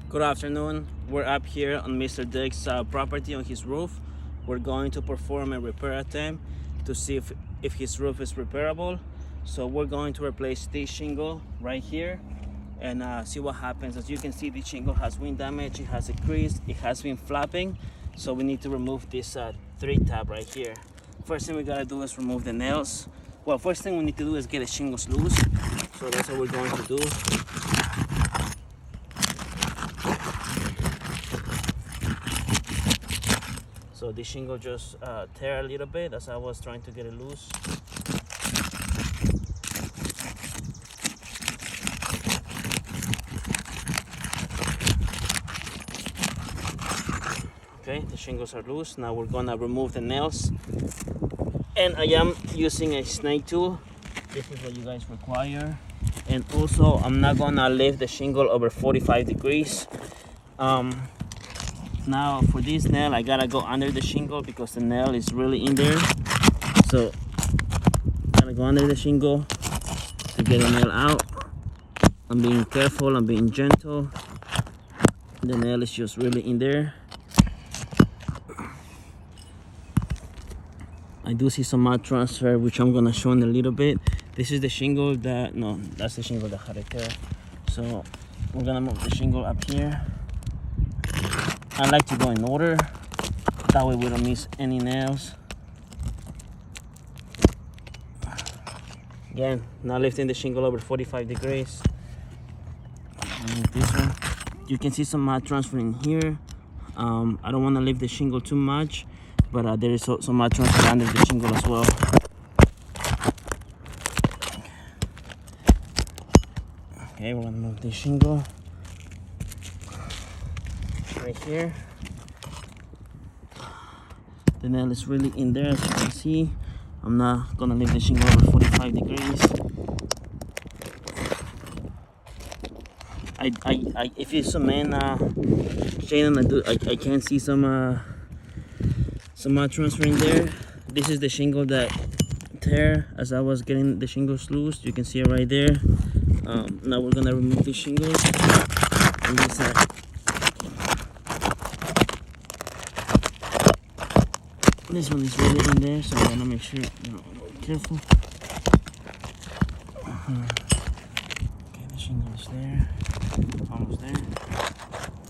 Good afternoon. We're up here on Mr. Dick's property on his roof. We're going to perform a repair attempt to see if his roof is repairable. So we're going to replace this shingle right here and see what happens. As you can see, the shingle has wind damage, it has a crease, it has been flapping. So we need to remove this 3-tab right here. First thing we gotta do is remove the nails. Well, first thing we need to do is get the shingles loose. So that's what we're going to do. So the shingle just tear a little bit as I was trying to get it loose. Okay, the shingles are loose. Now we're gonna remove the nails. And I am using a snake tool. This is what you guys require. And also, I'm not gonna lift the shingle over 45 degrees. Now for this nail, I gotta go under the shingle because the nail is really in there. So, gotta go under the shingle to get the nail out. I'm being careful, I'm being gentle. The nail is just really in there. I do see some mud transfer, which I'm gonna show in a little bit. This is the shingle that's the shingle that had a tear. So, we're gonna move the shingle up here. I like to go in order, that way we don't miss any nails. Again, not lifting the shingle over 45 degrees. This one. You can see some mud transferring here. I don't want to lift the shingle too much, but there is some mud transfer under the shingle as well. Okay, we're gonna move the shingle right here. The nail is really in there, as you can see. I'm not gonna leave the shingle over 45 degrees. If you zoom in, Shannon, I can see some mud transfer in there. This is the shingle that tear as I was getting the shingles loose. You can see it right there. Now we're gonna remove the shingles on this side. This one is really in there, so I'm gonna make sure you're careful. Okay, the shingle is there, almost there.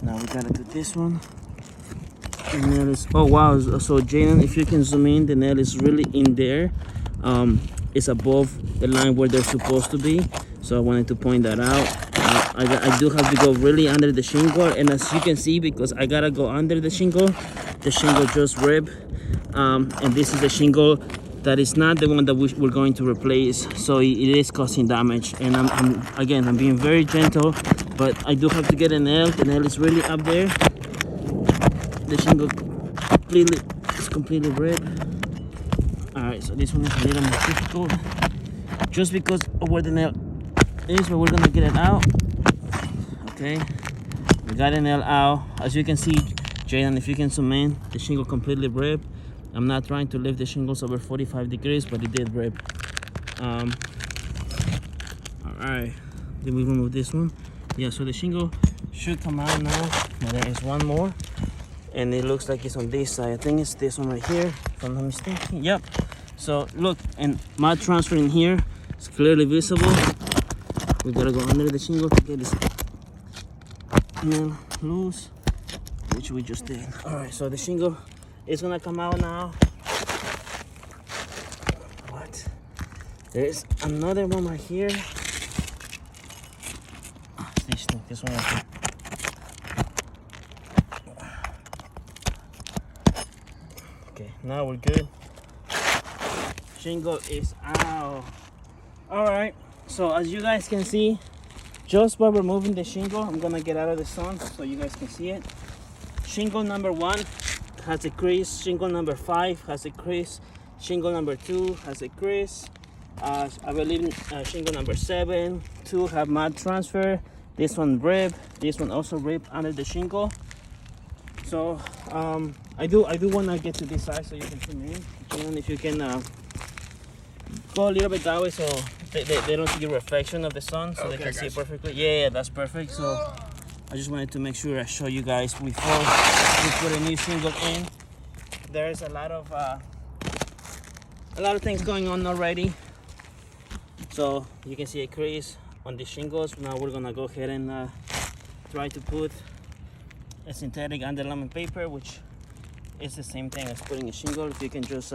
Now we gotta do this one. The nail is, oh wow, so Jaden, if you can zoom in, the nail is really in there. It's above the line where they're supposed to be, so I wanted to point that out. I do have to go really under the shingle, and as you can see, because I gotta go under the shingle just ripped. And this is the shingle that is not the one that we're going to replace, so it is causing damage. And I'm being very gentle, but I do have to get a nail. The nail is really up there. The shingle is completely ripped. All right, so this one is a little more difficult, just because of where the nail is, but we're gonna get it out. Okay, we got the nail out. As you can see, Jaden, if you can zoom in, the shingle completely ripped. I'm not trying to lift the shingles over 45 degrees, but it did rip. All right, then we remove this one. Yeah, so the shingle should come out now. Now there is one more, and it looks like it's on this side. I think it's this one right here, if I'm not mistaken. Yep. So look, and mud transfer in here is clearly visible. We gotta go under the shingle to get this nail loose, which we just did. All right, so the shingle is gonna come out now. What? There's another one right here. This one right here. Okay, now we're good. Shingle is out. All right, so as you guys can see, just by removing the shingle, I'm gonna get out of the sun so you guys can see it. Shingle number 1 has a crease. Shingle number 5 has a crease. Shingle number 2 has a crease. I believe shingle number 7, 2 have mud transfer. This one ripped. This one also ripped under the shingle. So I do want to get to this side so you can zoom in. And if you can go a little bit that way so they don't see the reflection of the sun, so okay, they can see it perfectly. Yeah, that's perfect. So I just wanted to make sure I show you guys before we put a new shingle in. There's a lot of things going on already. So you can see a crease on the shingles. Now we're gonna go ahead and try to put a synthetic underlayment paper, which is the same thing as putting a shingle. If you can just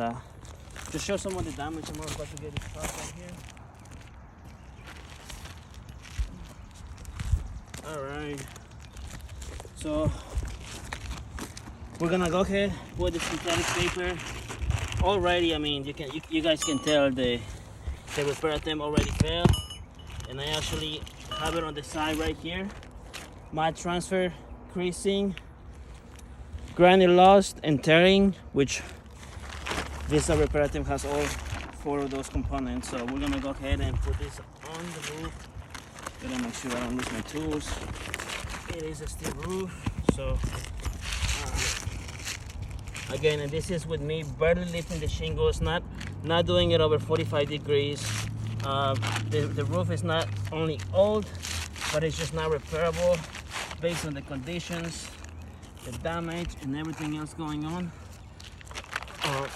show some of the damage. I'm about to get it started right here. All right, so we're gonna go ahead with the synthetic paper. Already, I mean, you guys can tell the repair attempt already failed, and I actually have it on the side right here. Mud transfer, creasing, granite lost, and tearing, which this repair attempt has all 4 of those components. So we're gonna go ahead and put this on the roof. Gotta make sure I don't lose my tools. It is a steel roof, so again, and this is with me barely lifting the shingles, not doing it over 45 degrees. The roof is not only old, but it's just not repairable based on the conditions, the damage, and everything else going on. All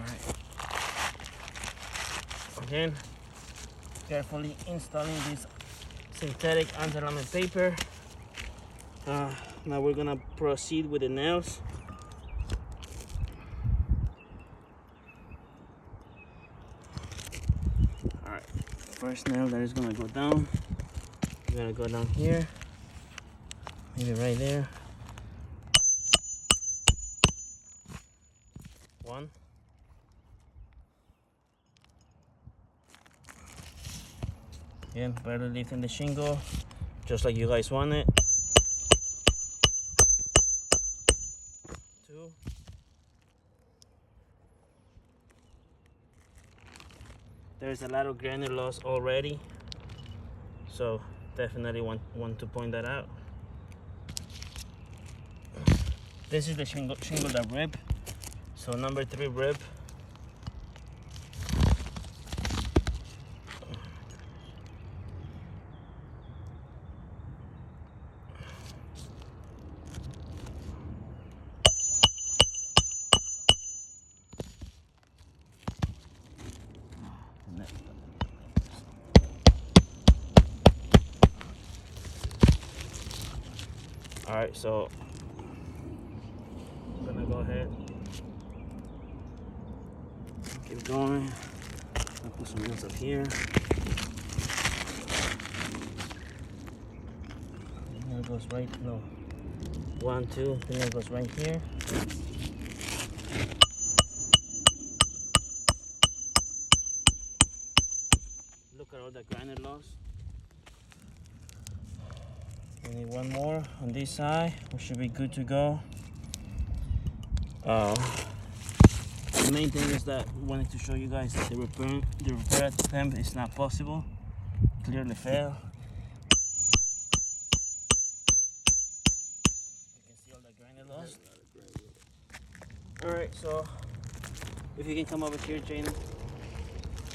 right. Again, carefully installing this synthetic underlayment paper. Now we're gonna proceed with the nails. All right, first nail that is gonna go down. We're gonna go down here, maybe right there. 1. Again, barely lifting the shingle, just like you guys want it. 2. There's a lot of granite loss already, so definitely want to point that out. This is the shingle that ripped, so number 3 rip. All right, so I'm gonna go ahead, keep going. I'll put some nails up here. The nail goes right, no, 1, 2, the nail goes right here. Look at all the granite loss. We need 1 more on this side. We should be good to go. The main thing is that we wanted to show you guys that the repair attempt is not possible. Clearly failed. You can see all the granite lost. Alright, so if you can come over here, Jane.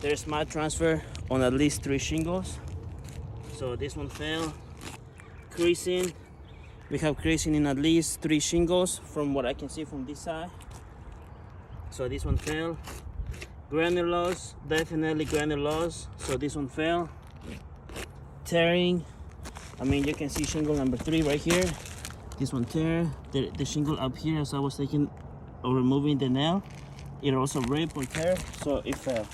There's mud transfer on at least 3 shingles. So this one failed. Creasing, we have creasing in at least 3 shingles from what I can see from this side. So this one fell. Granite loss, definitely granite loss. So this one fell. Tearing, I mean, you can see shingle number 3 right here. This one tear. The shingle up here, as I was taking or removing the nail, it also ripped or tear, so it fell.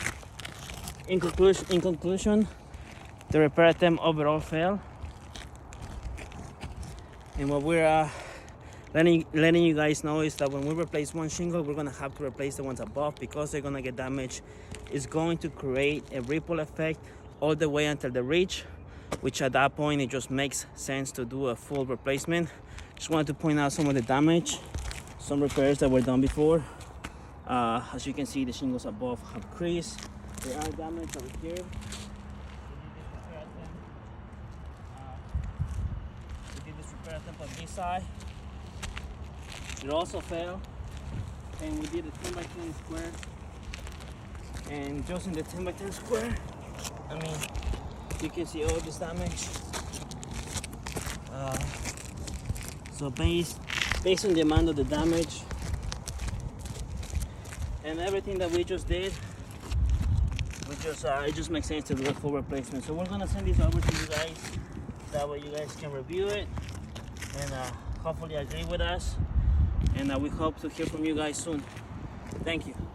In conclusion, the repair attempt overall failed. And what we're letting you guys know is that when we replace one shingle, we're gonna have to replace the ones above because they're gonna get damaged. It's going to create a ripple effect all the way until the ridge, which at that point it just makes sense to do a full replacement. Just wanted to point out some of the damage, some repairs that were done before. As you can see, the shingles above have creased. They are damaged over here. On this side, it also fell, and we did a 10 by 10 square, and just in the 10 by 10 square, I mean, you can see all this damage. So based on the amount of the damage and everything that we just did, it just makes sense to do a full replacement. So we're gonna send this over to you guys. That way you guys can review it and hopefully agree with us. And we hope to hear from you guys soon. Thank you.